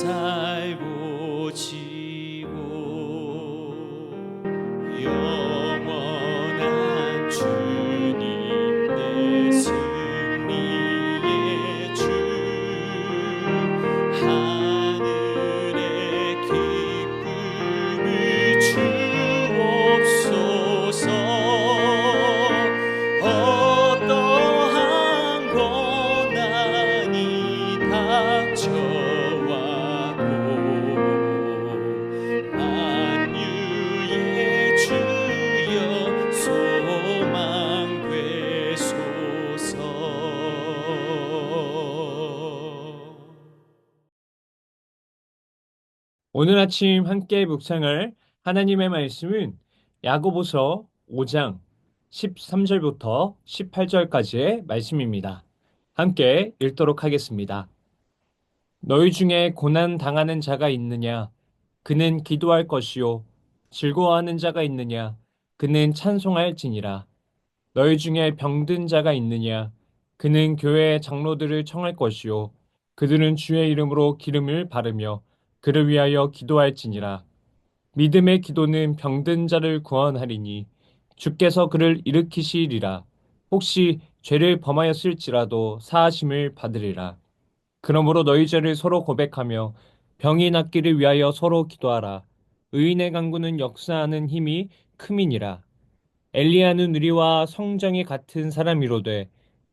살고 지고 영원한 주님 내 승리의 주 하늘의 기쁨을 주옵소서. 어떠한 고난이 닥쳐와도 만유의 주여 소망 되소서. 오늘 아침 함께 묵상할 하나님의 말씀은 야고보서 5장 13절부터 18절까지의 말씀입니다. 함께 읽도록 하겠습니다. 너희 중에 고난 당하는 자가 있느냐? 그는 기도할 것이요. 즐거워하는 자가 있느냐? 그는 찬송할지니라. 너희 중에 병든 자가 있느냐? 그는 교회의 장로들을 청할 것이요. 그들은 주의 이름으로 기름을 바르며 그를 위하여 기도할지니라. 믿음의 기도는 병든 자를 구원하리니 주께서 그를 일으키시리라. 혹시 죄를 범하였을지라도 사하심을 받으리라. 그러므로 너희 죄를 서로 고백하며 병이 낫기를 위하여 서로 기도하라. 의인의 간구는 역사하는 힘이 큼이니라. 엘리야는 우리와 성정이 같은 사람이로되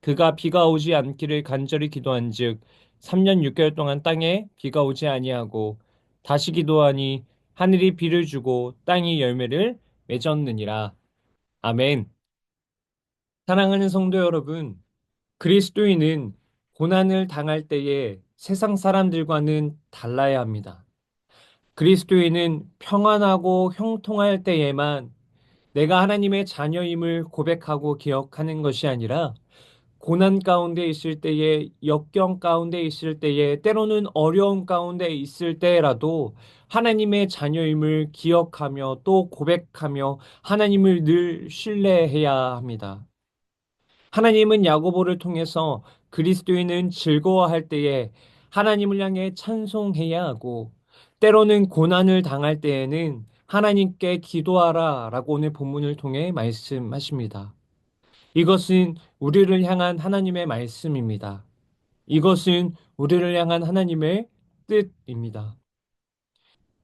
그가 비가 오지 않기를 간절히 기도한즉 3년 6개월 동안 땅에 비가 오지 아니하고 다시 기도하니 하늘이 비를 주고 땅이 열매를 맺었느니라. 아멘. 사랑하는 성도 여러분, 그리스도인은 고난을 당할 때에 세상 사람들과는 달라야 합니다. 그리스도인은 평안하고 형통할 때에만 내가 하나님의 자녀임을 고백하고 기억하는 것이 아니라 고난 가운데 있을 때에, 역경 가운데 있을 때에, 때로는 어려움 가운데 있을 때라도 하나님의 자녀임을 기억하며 또 고백하며 하나님을 늘 신뢰해야 합니다. 하나님은 야고보를 통해서 그리스도인은 즐거워할 때에 하나님을 향해 찬송해야 하고 때로는 고난을 당할 때에는 하나님께 기도하라 라고 오늘 본문을 통해 말씀하십니다. 이것은 우리를 향한 하나님의 말씀입니다. 이것은 우리를 향한 하나님의 뜻입니다.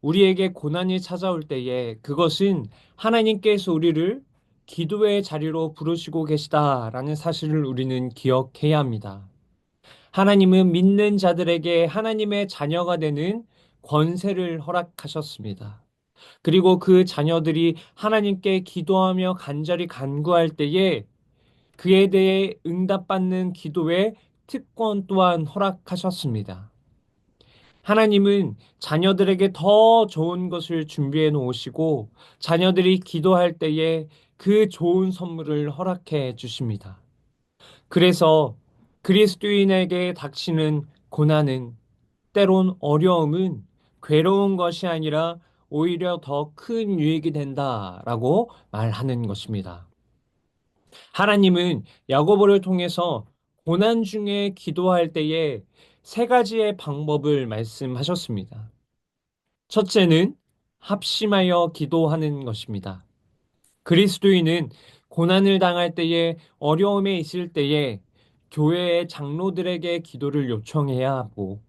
우리에게 고난이 찾아올 때에 그것은 하나님께서 우리를 기도의 자리로 부르시고 계시다라는 사실을 우리는 기억해야 합니다. 하나님은 믿는 자들에게 하나님의 자녀가 되는 권세를 허락하셨습니다. 그리고 그 자녀들이 하나님께 기도하며 간절히 간구할 때에 그에 대해 응답받는 기도의 특권 또한 허락하셨습니다. 하나님은 자녀들에게 더 좋은 것을 준비해 놓으시고 자녀들이 기도할 때에 그 좋은 선물을 허락해 주십니다. 그래서 그리스도인에게 닥치는 고난은 때론 어려움은 괴로운 것이 아니라 오히려 더 큰 유익이 된다라고 말하는 것입니다. 하나님은 야고보를 통해서 고난 중에 기도할 때에 세 가지의 방법을 말씀하셨습니다. 첫째는 합심하여 기도하는 것입니다. 그리스도인은 고난을 당할 때에 어려움에 있을 때에 교회의 장로들에게 기도를 요청해야 하고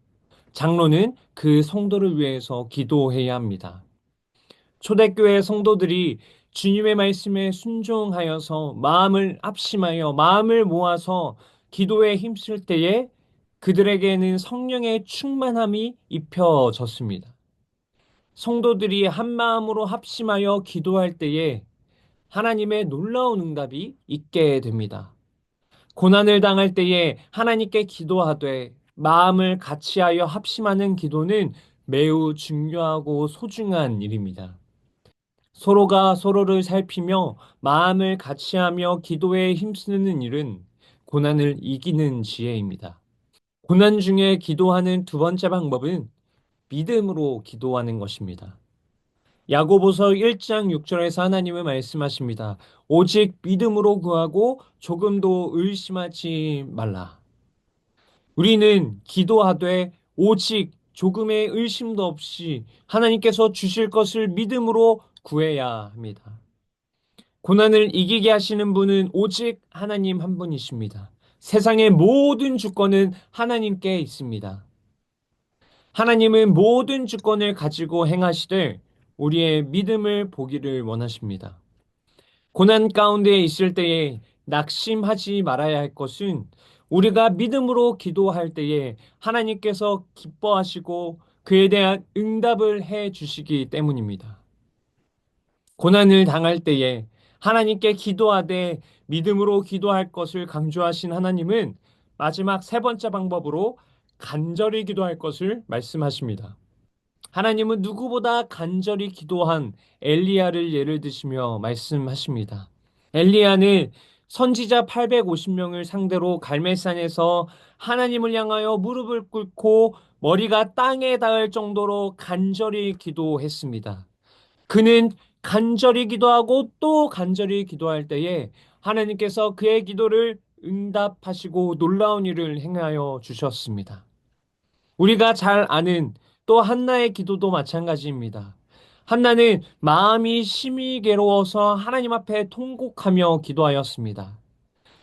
장로는 그 성도를 위해서 기도해야 합니다. 초대교회 성도들이 주님의 말씀에 순종하여서 마음을 합심하여 마음을 모아서 기도에 힘쓸 때에 그들에게는 성령의 충만함이 입혀졌습니다. 성도들이 한 마음으로 합심하여 기도할 때에 하나님의 놀라운 응답이 있게 됩니다. 고난을 당할 때에 하나님께 기도하되 마음을 같이하여 합심하는 기도는 매우 중요하고 소중한 일입니다. 서로가 서로를 살피며 마음을 같이하며 기도에 힘쓰는 일은 고난을 이기는 지혜입니다. 고난 중에 기도하는 두 번째 방법은 믿음으로 기도하는 것입니다. 야고보서 1장 6절에서 하나님은 말씀하십니다. 오직 믿음으로 구하고 조금도 의심하지 말라. 우리는 기도하되 오직 조금의 의심도 없이 하나님께서 주실 것을 믿음으로 구해야 합니다. 고난을 이기게 하시는 분은 오직 하나님 한 분이십니다. 세상의 모든 주권은 하나님께 있습니다. 하나님은 모든 주권을 가지고 행하시되 우리의 믿음을 보기를 원하십니다. 고난 가운데 있을 때에 낙심하지 말아야 할 것은 우리가 믿음으로 기도할 때에 하나님께서 기뻐하시고 그에 대한 응답을 해 주시기 때문입니다. 고난을 당할 때에 하나님께 기도하되 믿음으로 기도할 것을 강조하신 하나님은 마지막 세 번째 방법으로 간절히 기도할 것을 말씀하십니다. 하나님은 누구보다 간절히 기도한 엘리야를 예를 드시며 말씀하십니다. 엘리야는 선지자 850명을 상대로 갈멜산에서 하나님을 향하여 무릎을 꿇고 머리가 땅에 닿을 정도로 간절히 기도했습니다. 그는 간절히 기도하고 또 간절히 기도할 때에 하나님께서 그의 기도를 응답하시고 놀라운 일을 행하여 주셨습니다. 우리가 잘 아는 또 한나의 기도도 마찬가지입니다. 한나는 마음이 심히 괴로워서 하나님 앞에 통곡하며 기도하였습니다.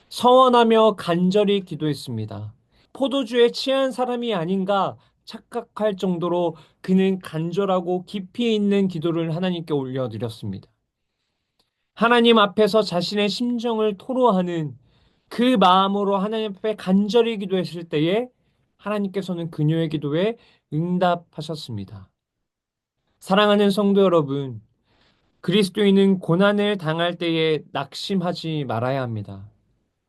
서원하며 간절히 기도했습니다. 포도주에 취한 사람이 아닌가 착각할 정도로 그는 간절하고 깊이 있는 기도를 하나님께 올려드렸습니다. 하나님 앞에서 자신의 심정을 토로하는 그 마음으로 하나님 앞에 간절히 기도했을 때에 하나님께서는 그녀의 기도에 응답하셨습니다. 사랑하는 성도 여러분, 그리스도인은 고난을 당할 때에 낙심하지 말아야 합니다.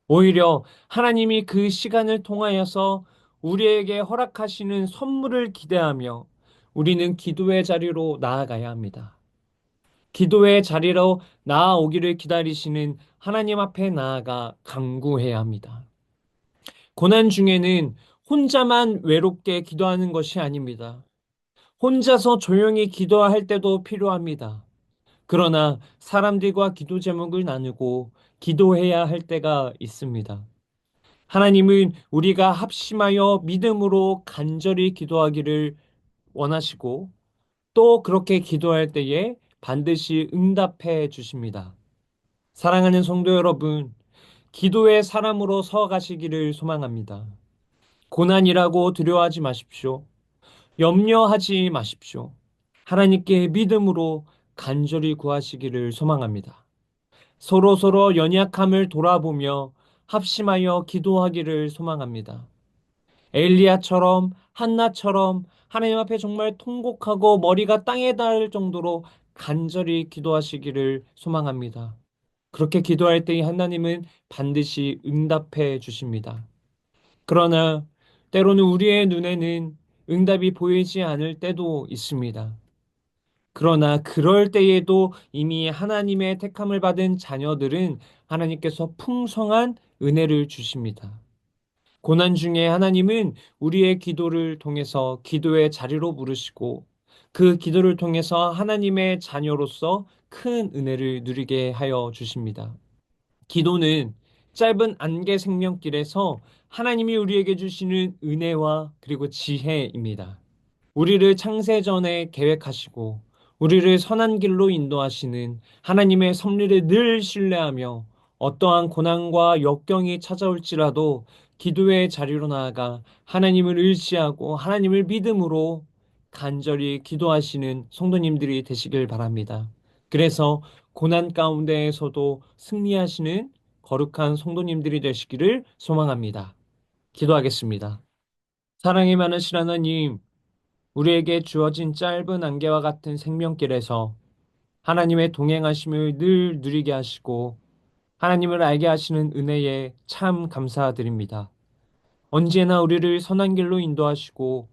오히려 하나님이 그 시간을 통하여서 우리에게 허락하시는 선물을 기대하며 우리는 기도의 자리로 나아가야 합니다. 기도의 자리로 나아오기를 기다리시는 하나님 앞에 나아가 간구해야 합니다. 고난 중에는 혼자만 외롭게 기도하는 것이 아닙니다. 혼자서 조용히 기도할 때도 필요합니다. 그러나 사람들과 기도 제목을 나누고 기도해야 할 때가 있습니다. 하나님은 우리가 합심하여 믿음으로 간절히 기도하기를 원하시고 또 그렇게 기도할 때에 반드시 응답해 주십니다. 사랑하는 성도 여러분, 기도의 사람으로 서 가시기를 소망합니다. 고난이라고 두려워하지 마십시오. 염려하지 마십시오. 하나님께 믿음으로 간절히 구하시기를 소망합니다. 서로서로 연약함을 돌아보며 합심하여 기도하기를 소망합니다. 엘리야처럼 한나처럼 하나님 앞에 정말 통곡하고 머리가 땅에 닿을 정도로 간절히 기도하시기를 소망합니다. 그렇게 기도할 때 하나님은 반드시 응답해 주십니다. 그러나 때로는 우리의 눈에는 응답이 보이지 않을 때도 있습니다. 그러나 그럴 때에도 이미 하나님의 택함을 받은 자녀들은 하나님께서 풍성한 은혜를 주십니다. 고난 중에 하나님은 우리의 기도를 통해서 기도의 자리로 부르시고 그 기도를 통해서 하나님의 자녀로서 큰 은혜를 누리게 하여 주십니다. 기도는 짧은 안개 생명길에서 하나님이 우리에게 주시는 은혜와 그리고 지혜입니다. 우리를 창세전에 계획하시고 우리를 선한 길로 인도하시는 하나님의 섭리를 늘 신뢰하며 어떠한 고난과 역경이 찾아올지라도 기도의 자리로 나아가 하나님을 의지하고 하나님을 믿음으로 간절히 기도하시는 성도님들이 되시길 바랍니다. 그래서 고난 가운데에서도 승리하시는 거룩한 성도님들이 되시기를 소망합니다. 기도하겠습니다. 사랑이 많으신 하나님, 우리에게 주어진 짧은 안개와 같은 생명길에서 하나님의 동행하심을 늘 누리게 하시고 하나님을 알게 하시는 은혜에 참 감사드립니다. 언제나 우리를 선한 길로 인도하시고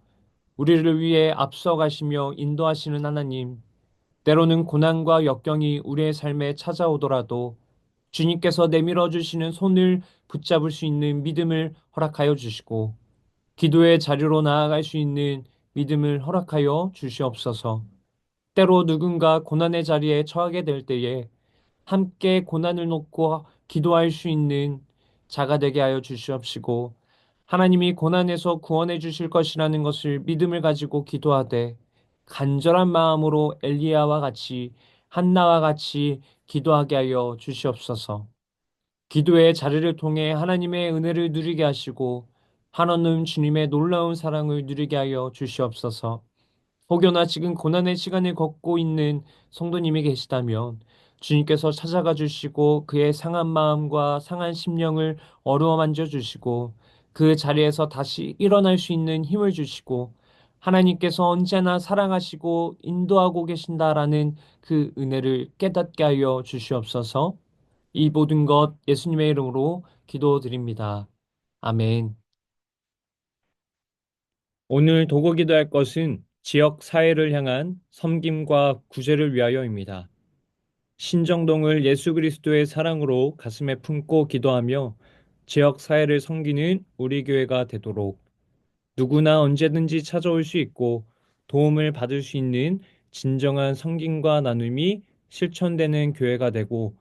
우리를 위해 앞서가시며 인도하시는 하나님, 때로는 고난과 역경이 우리의 삶에 찾아오더라도 주님께서 내밀어 주시는 손을 붙잡을 수 있는 믿음을 허락하여 주시고 기도의 자리로 나아갈 수 있는 믿음을 허락하여 주시옵소서. 때로 누군가 고난의 자리에 처하게 될 때에 함께 고난을 놓고 기도할 수 있는 자가 되게 하여 주시옵시고 하나님이 고난에서 구원해 주실 것이라는 것을 믿음을 가지고 기도하되 간절한 마음으로 엘리야와 같이 한나와 같이 기도하게 하여 주시옵소서. 기도의 자리를 통해 하나님의 은혜를 누리게 하시고 한없는 주님의 놀라운 사랑을 누리게 하여 주시옵소서. 혹여나 지금 고난의 시간을 걷고 있는 성도님이 계시다면 주님께서 찾아가 주시고 그의 상한 마음과 상한 심령을 어루만져 주시고 그 자리에서 다시 일어날 수 있는 힘을 주시고 하나님께서 언제나 사랑하시고 인도하고 계신다라는 그 은혜를 깨닫게 하여 주시옵소서. 이 모든 것 예수님의 이름으로 기도드립니다. 아멘. 오늘 도고 기도할 것은 지역 사회를 향한 섬김과 구제를 위하여입니다. 신정동을 예수 그리스도의 사랑으로 가슴에 품고 기도하며 지역 사회를 섬기는 우리 교회가 되도록 누구나 언제든지 찾아올 수 있고 도움을 받을 수 있는 진정한 섬김과 나눔이 실천되는 교회가 되고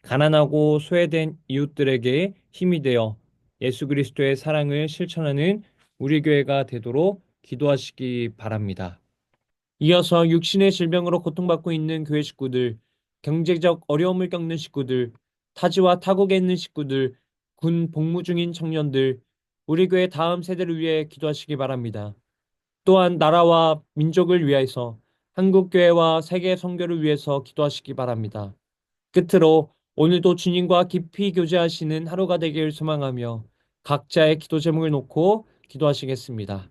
가난하고 소외된 이웃들에게 힘이 되어 예수 그리스도의 사랑을 실천하는 우리 교회가 되도록 기도하시기 바랍니다. 이어서 육신의 질병으로 고통받고 있는 교회 식구들, 경제적 어려움을 겪는 식구들, 타지와 타국에 있는 식구들, 군 복무 중인 청년들, 우리 교회 다음 세대를 위해 기도하시기 바랍니다. 또한 나라와 민족을 위해서 한국 교회와 세계 선교를 위해서 기도하시기 바랍니다. 끝으로 오늘도 주님과 깊이 교제하시는 하루가 되길 소망하며 각자의 기도 제목을 놓고 기도하시겠습니다.